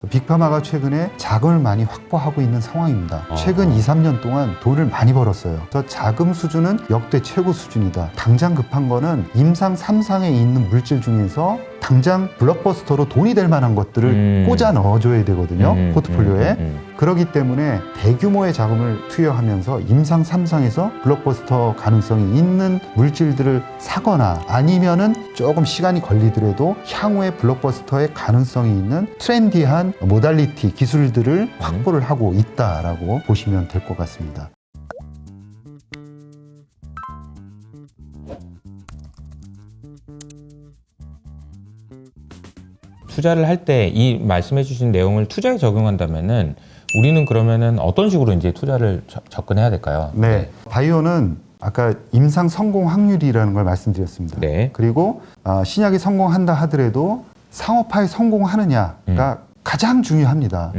빅파마가 최근에 자금을 많이 확보하고 있는 상황입니다. 최근 2, 3년 동안 돈을 많이 벌었어요. 그래서 자금 수준은 역대 최고 수준이다. 당장 급한 거는 임상 3상에 있는 물질 중에서 당장 블록버스터로 돈이 될 만한 것들을 꽂아 넣어줘야 되거든요. 포트폴리오에. 그렇기 때문에 대규모의 자금을 투여하면서 임상 3상에서 블록버스터 가능성이 있는 물질들을 사거나 아니면은 조금 시간이 걸리더라도 향후에 블록버스터의 가능성이 있는 트렌디한 모달리티 기술들을 확보를 하고 있다라고 보시면 될 것 같습니다. 투자를 할 때 이 말씀해 주신 내용을 투자에 적용한다면은 우리는 그러면은 어떤 식으로 이제 투자를 접근해야 될까요? 네. 바이오는 아까 임상 성공 확률이라는 걸 말씀드렸습니다. 네. 그리고 신약이 성공한다 하더라도 상업화에 성공하느냐가 가장 중요합니다.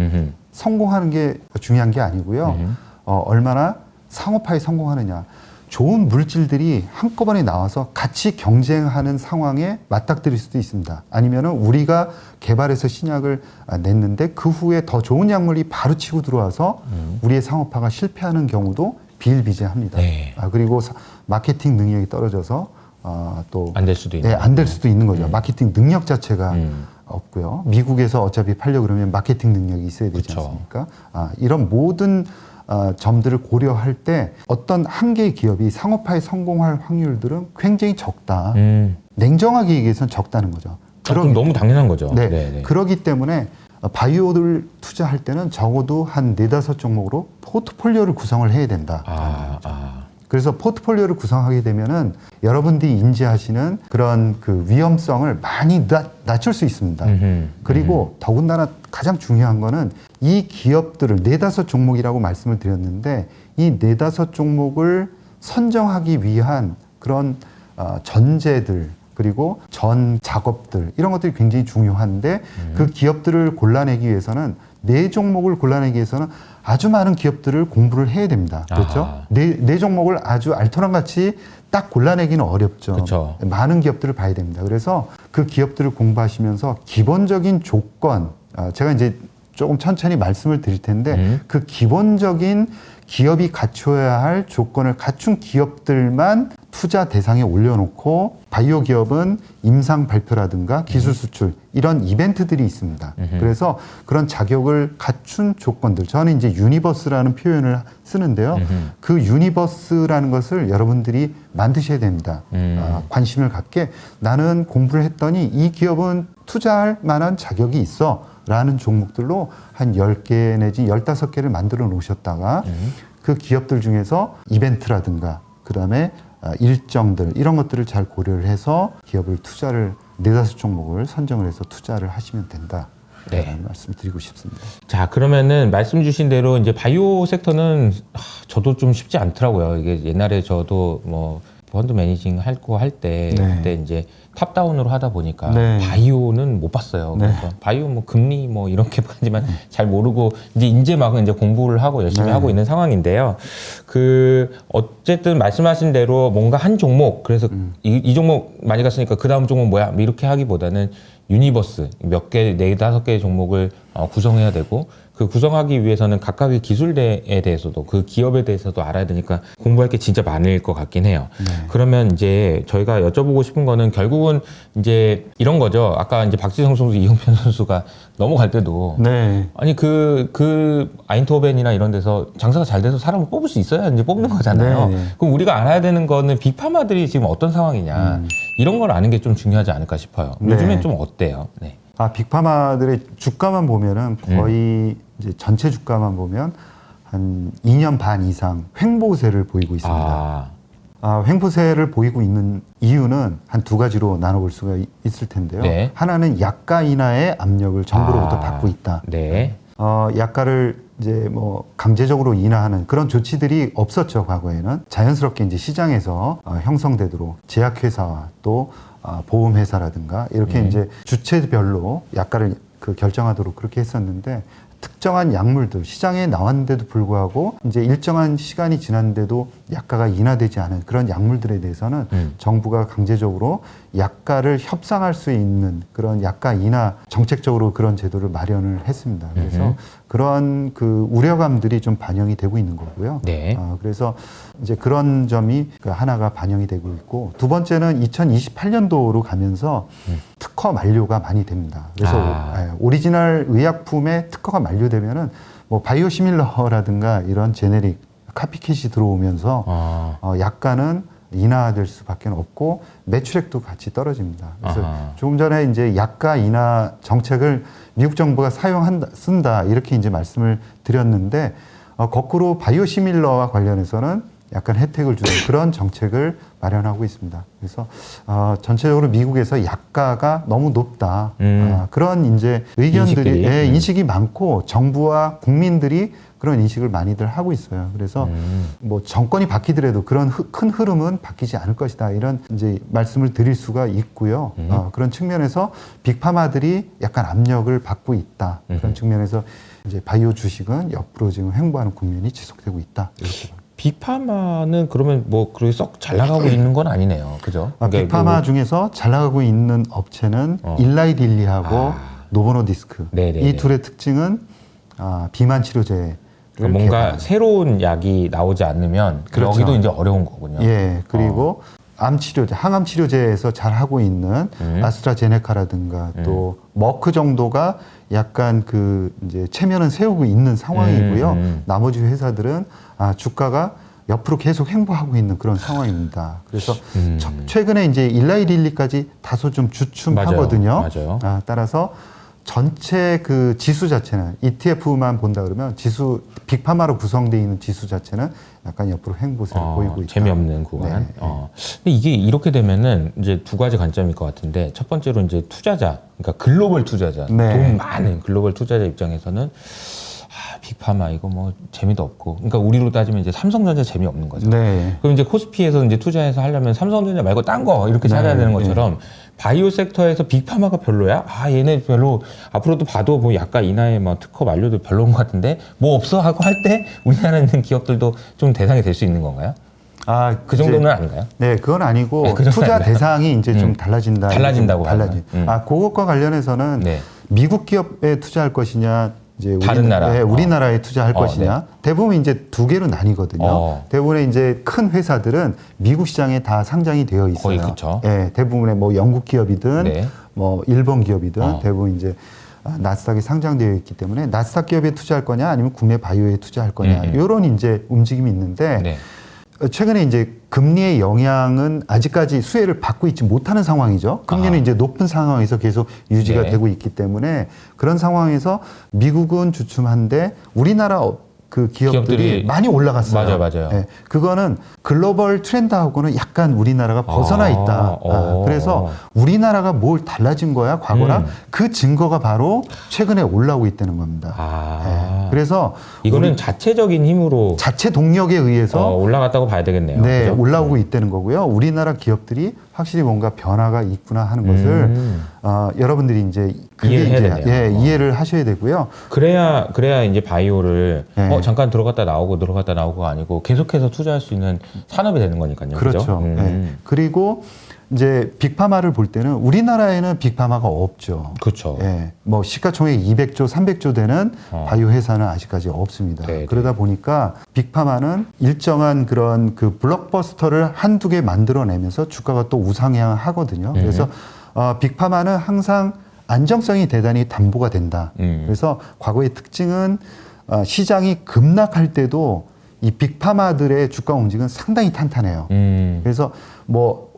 성공하는 게 중요한 게 아니고요. 얼마나 상업화에 성공하느냐. 좋은 물질들이 한꺼번에 나와서 같이 경쟁하는 상황에 맞닥뜨릴 수도 있습니다. 아니면은 우리가 개발해서 신약을 냈는데 그 후에 더 좋은 약물이 바로 치고 들어와서 우리의 상업화가 실패하는 경우도 비일비재합니다. 네. 그리고 마케팅 능력이 떨어져서 또 안 될 수도 있는. 네, 안 될 수도 있는 거죠. 마케팅 능력 자체가 없고요. 미국에서 어차피 팔려 그러면 마케팅 능력이 있어야 되지 그쵸. 않습니까? 이런 모든 점들을 고려할 때 어떤 한 개의 기업이 상업화에 성공할 확률들은 굉장히 적다. 냉정하게 얘기해서는 적다는 거죠. 그럼 너무 당연한 거죠. 네. 네네. 그렇기 때문에 바이오를 투자할 때는 적어도 한 4-5종목으로 포트폴리오를 구성을 해야 된다. 그래서 포트폴리오를 구성하게 되면은 여러분들이 인지하시는 그런 그 위험성을 많이 낮출 수 있습니다. 그리고 더군다나 가장 중요한 거는 이 기업들을 4-5종목이라고 말씀을 드렸는데 이 4-5종목을 선정하기 위한 그런 전제들 그리고 전 작업들 이런 것들이 굉장히 중요한데 그 기업들을 골라내기 위해서는 4종목을 골라내기 위해서는 아주 많은 기업들을 공부를 해야 됩니다. 그렇죠? 네 종목을 아주 알토란 같이 딱 골라내기는 어렵죠. 그쵸. 많은 기업들을 봐야 됩니다. 그래서 그 기업들을 공부하시면서 기본적인 조건, 제가 이제 조금 천천히 말씀을 드릴 텐데 그 기본적인 기업이 갖춰야 할 조건을 갖춘 기업들만 투자 대상에 올려놓고 바이오 기업은 임상 발표라든가 기술 수출 이런 이벤트들이 있습니다. 그래서 그런 자격을 갖춘 조건들 저는 이제 유니버스라는 표현을 쓰는데요. 그 유니버스라는 것을 여러분들이 만드셔야 됩니다. 관심을 갖게 나는 공부를 했더니 이 기업은 투자할 만한 자격이 있어 라는 종목들로 한 10개 내지 15개를 만들어 놓으셨다가 그 기업들 중에서 이벤트라든가 그 다음에 일정들 이런 것들을 잘 고려를 해서 기업을 투자를 4-5종목을 선정을 해서 투자를 하시면 된다. 네. 라는 말씀 드리고 싶습니다. 자, 그러면은 말씀 주신 대로 이제 바이오 섹터는 저도 좀 쉽지 않더라고요. 이게 옛날에 저도 뭐 펀드 매니징 할 때 네. 그때 이제 탑다운으로 하다 보니까 네. 바이오는 못 봤어요. 네. 그래서 바이오 뭐 금리 뭐 이렇게까지만 잘 모르고 이제 막 이제 공부를 하고 열심히 네. 하고 있는 상황인데요. 그 어쨌든 말씀하신 대로 뭔가 한 종목 그래서 이 종목 많이 갔으니까 그 다음 종목 뭐야 뭐 이렇게 하기보다는 유니버스 몇 개, 4-5개의 종목을 구성해야 되고 그 구성하기 위해서는 각각의 기술에 대해서도 그 기업에 대해서도 알아야 되니까 공부할 게 진짜 많을 것 같긴 해요. 그러면 이제 저희가 여쭤보고 싶은 거는 결국은 이제 이런 거죠. 아까 이제 박지성 선수, 이용편 선수가 넘어갈 때도 네. 아니 그 아인토벤이나 이런 데서 장사가 잘 돼서 사람을 뽑을 수 있어야 이제 뽑는 거잖아요. 네. 그럼 우리가 알아야 되는 거는 빅파마들이 지금 어떤 상황이냐 이런 걸 아는 게 좀 중요하지 않을까 싶어요. 네. 요즘엔 좀 어때요? 네. 빅파마들의 주가만 보면은 거의 이제 전체 주가만 보면 한 2년 반 이상 횡보세를 보이고 있습니다. 횡보세를 보이고 있는 이유는 한 2가지로 나눠볼 수가 있을 텐데요. 네. 하나는 약가 인하의 압력을 정부로부터 받고 있다. 네. 약가를 이제 뭐 강제적으로 인하하는 그런 조치들이 없었죠, 과거에는. 자연스럽게 이제 시장에서 형성되도록 제약회사와 또 보험회사라든가 이렇게 이제 주체별로 약가를 결정하도록 그렇게 했었는데 특정한 약물들 시장에 나왔는데도 불구하고 이제 일정한 시간이 지났는데도 약가가 인하되지 않은 그런 약물들에 대해서는 정부가 강제적으로 약가를 협상할 수 있는 그런 약가 인하 정책적으로 그런 제도를 마련을 했습니다. 그래서 그런 그 우려감들이 좀 반영이 되고 있는 거고요. 네. 그래서 이제 그런 점이 그 하나가 반영이 되고 있고, 두 번째는 2028년도로 가면서 특허 만료가 많이 됩니다. 그래서 오리지널 의약품의 특허가 만료되면은 뭐 바이오시밀러라든가 이런 제네릭 카피캣이 들어오면서 약가는 인하될 수밖에 없고 매출액도 같이 떨어집니다. 그래서 조금 전에 이제 약가 인하 정책을 미국 정부가 쓴다 이렇게 이제 말씀을 드렸는데, 거꾸로 바이오시밀러와 관련해서는 약간 혜택을 주는 그런 정책을 마련하고 있습니다. 그래서 전체적으로 미국에서 약가가 너무 높다, 그런 이제 의견들이 인식이 많고 정부와 국민들이 그런 인식을 많이들 하고 있어요. 그래서 뭐 정권이 바뀌더라도 그런 큰 흐름은 바뀌지 않을 것이다, 이런 이제 말씀을 드릴 수가 있고요. 그런 측면에서 빅파마들이 약간 압력을 받고 있다. 그런 측면에서 이제 바이오 주식은 옆으로 지금 횡보하는 국면이 지속되고 있다, 이렇게. 빅파마는 그러면 뭐 그렇게 썩 잘 나가고 있는 건 아니네요, 그죠? 빅파마 중에서 잘 나가고 있는 업체는 일라이딜리하고 노보노디스크. 네네네. 이 둘의 특징은 비만 치료제. 그러니까 뭔가 새로운 약이 나오지 않으면 그렇죠. 여기도 이제 어려운 거군요. 예, 그리고 암 치료제, 항암 치료제에서 잘 하고 있는 아스트라제네카라든가 또 머크 정도가 약간 그 이제 체면은 세우고 있는 상황이고요. 나머지 회사들은 주가가 옆으로 계속 횡보하고 있는 그런 상황입니다. 그래서 최근에 이제 일라이릴리까지 다소 좀 주춤하거든요. 맞아요. 따라서 전체 그 지수 자체는 ETF만 본다 그러면 지수 빅파마로 구성되어 있는 지수 자체는 약간 옆으로 횡보세를 보이고 있다. 재미없는 구간. 네. 근데 이게 이렇게 되면은 이제 두 가지 관점일 것 같은데, 첫 번째로 이제 투자자, 그러니까 글로벌 투자자, 네. 돈 많은 글로벌 투자자 입장에서는 빅파마 이거 뭐 재미도 없고, 그러니까 우리로 따지면 이제 삼성전자 재미없는 거죠. 네. 그럼 이제 코스피에서 이제 투자해서 하려면 삼성전자 말고 딴 거 이렇게 찾아야 되는 것처럼 바이오 섹터에서 빅파마가 별로야? 얘네 별로 앞으로도 봐도 뭐 약가 인하에 뭐 특허 만료도 별로인 것 같은데 뭐 없어 하고 할 때 우리나라에 있는 기업들도 좀 대상이 될 수 있는 건가요? 그 정도는 아닌가요? 네, 그건 아니고 그 정도는 투자 아닌가요? 대상이 이제 좀 달라진다고 달라진. 그것과 관련해서는 네. 미국 기업에 투자할 것이냐, 이제 다른 나라, 우리나라에 투자할 것이냐. 네. 대부분 이제 두 개로 나뉘거든요. 대부분의 이제 큰 회사들은 미국 시장에 다 상장이 되어 있어요. 거의 그쵸. 예, 대부분의 뭐 영국 기업이든 뭐 일본 기업이든 대부분 이제 나스닥에 상장되어 있기 때문에 나스닥 기업에 투자할 거냐 아니면 국내 바이오에 투자할 거냐, 이런 이제 움직임이 있는데 최근에 이제 금리의 영향은 아직까지 수혜를 받고 있지 못하는 상황이죠. 금리는 이제 높은 상황에서 계속 유지가 되고 있기 때문에 그런 상황에서 미국은 주춤한데 우리나라 그 기업들이 많이 올라갔어요. 맞아요. 네, 그거는 글로벌 트렌드하고는 약간 우리나라가 벗어나 있다. 그래서 우리나라가 뭘 달라진 거야, 과거랑. 그 증거가 바로 최근에 올라오고 있다는 겁니다. 네, 그래서 이거는 자체적인 힘으로, 자체 동력에 의해서 올라갔다고 봐야 되겠네요. 네, 그죠? 올라오고 있다는 거고요. 우리나라 기업들이 확실히 뭔가 변화가 있구나 하는 것을 여러분들이 이제 이해를 하셔야 되고요. 그래야 이제 바이오를 잠깐 들어갔다 나오고가 아니고 계속해서 투자할 수 있는 산업이 되는 거니까요. 그렇죠. 네. 그리고 이제 빅파마를 볼 때는 우리나라에는 빅파마가 없죠. 그렇죠. 예, 뭐 시가총액 200조, 300조 되는 바이오 회사는 아직까지 없습니다. 그러다 보니까 빅파마는 일정한 그런 그 블록버스터를 한두 개 만들어내면서 주가가 또 우상향하거든요. 그래서 빅파마는 항상 안정성이 대단히 담보가 된다. 그래서 과거의 특징은 시장이 급락할 때도 이 빅파마들의 주가 움직임은 상당히 탄탄해요. 그래서 뭐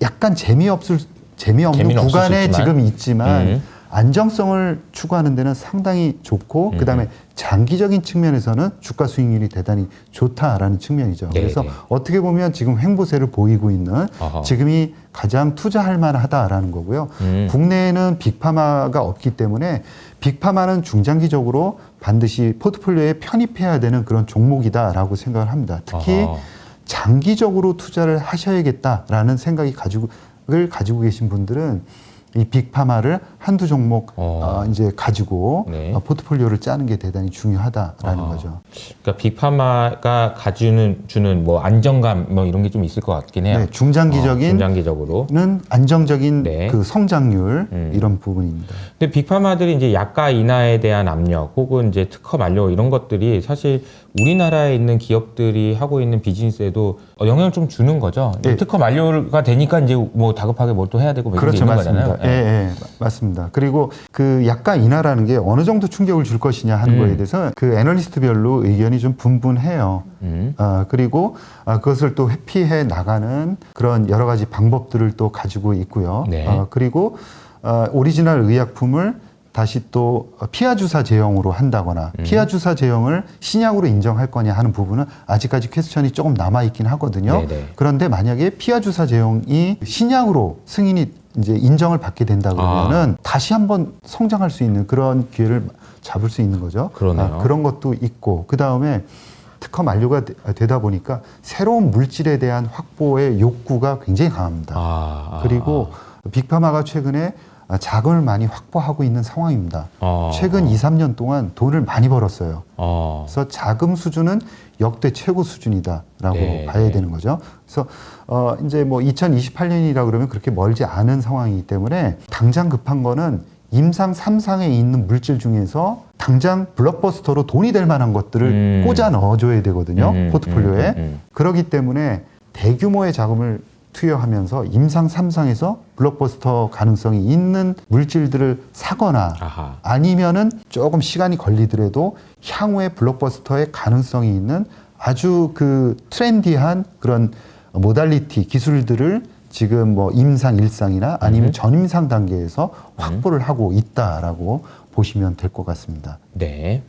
약간 재미없는 구간에 지금 있지만 안정성을 추구하는 데는 상당히 좋고 그다음에 장기적인 측면에서는 주가 수익률이 대단히 좋다라는 측면이죠. 그래서 어떻게 보면 지금 횡보세를 보이고 있는 지금이 가장 투자할 만하다라는 거고요. 국내에는 빅파마가 없기 때문에 빅파마는 중장기적으로 반드시 포트폴리오에 편입해야 되는 그런 종목이다라고 생각을 합니다. 특히 장기적으로 투자를 하셔야겠다라는 생각이 가지고 계신 분들은 이 빅파마를 한두 종목 이제 가지고 네. 포트폴리오를 짜는 게 대단히 중요하다라는 거죠. 그러니까 빅파마가 주는 뭐 안정감 뭐 이런 게 좀 있을 것 같긴 해요. 네, 중장기적으로 는 안정적인 네. 그 성장률 이런 부분입니다. 근데 빅파마들이 이제 약가 인하에 대한 압력 혹은 이제 특허 만료 이런 것들이 사실 우리나라에 있는 기업들이 하고 있는 비즈니스에도 영향을 좀 주는 거죠. 네. 특허 만료가 되니까 이제 뭐 다급하게 뭘 또 해야 되고 뭐 이런 게 그렇죠, 있는 맞습니다. 거잖아요. 예, 예, 맞습니다. 그리고 그 약가 인하라는 게 어느 정도 충격을 줄 것이냐 하는 거에 대해서 그 애널리스트별로 의견이 좀 분분해요. 그리고 그것을 또 회피해 나가는 그런 여러 가지 방법들을 또 가지고 있고요. 네. 그리고 오리지널 의약품을 다시 또 피하 주사 제형으로 한다거나 피하 주사 제형을 신약으로 인정할 거냐 하는 부분은 아직까지 퀘스천이 조금 남아 있긴 하거든요. 네네. 그런데 만약에 피하 주사 제형이 신약으로 승인이 이제 인정을 받게 된다 그러면은 다시 한번 성장할 수 있는 그런 기회를 잡을 수 있는 거죠. 그러네요. 그런 것도 있고 그 다음에 특허 만료가 되다 보니까 새로운 물질에 대한 확보의 욕구가 굉장히 강합니다. 그리고 빅파마가 최근에 자금을 많이 확보하고 있는 상황입니다. 최근 2, 3년 동안 돈을 많이 벌었어요. 그래서 자금 수준은 역대 최고 수준이다라고 네, 봐야 네. 되는 거죠. 그래서 이제 뭐 2028년이라 그러면 그렇게 멀지 않은 상황이기 때문에 당장 급한 거는 임상 3상에 있는 물질 중에서 당장 블록버스터로 돈이 될 만한 것들을 꽂아 넣어줘야 되거든요. 포트폴리오에. 그렇기 때문에 대규모의 자금을 투여하면서 임상 3상에서 블록버스터 가능성이 있는 물질들을 사거나 아니면은 조금 시간이 걸리더라도 향후에 블록버스터의 가능성이 있는 아주 그 트렌디한 그런 모달리티 기술들을 지금 뭐 임상 1상이나 아니면 전임상 단계에서 확보를 하고 있다라고 보시면 될 것 같습니다. 네.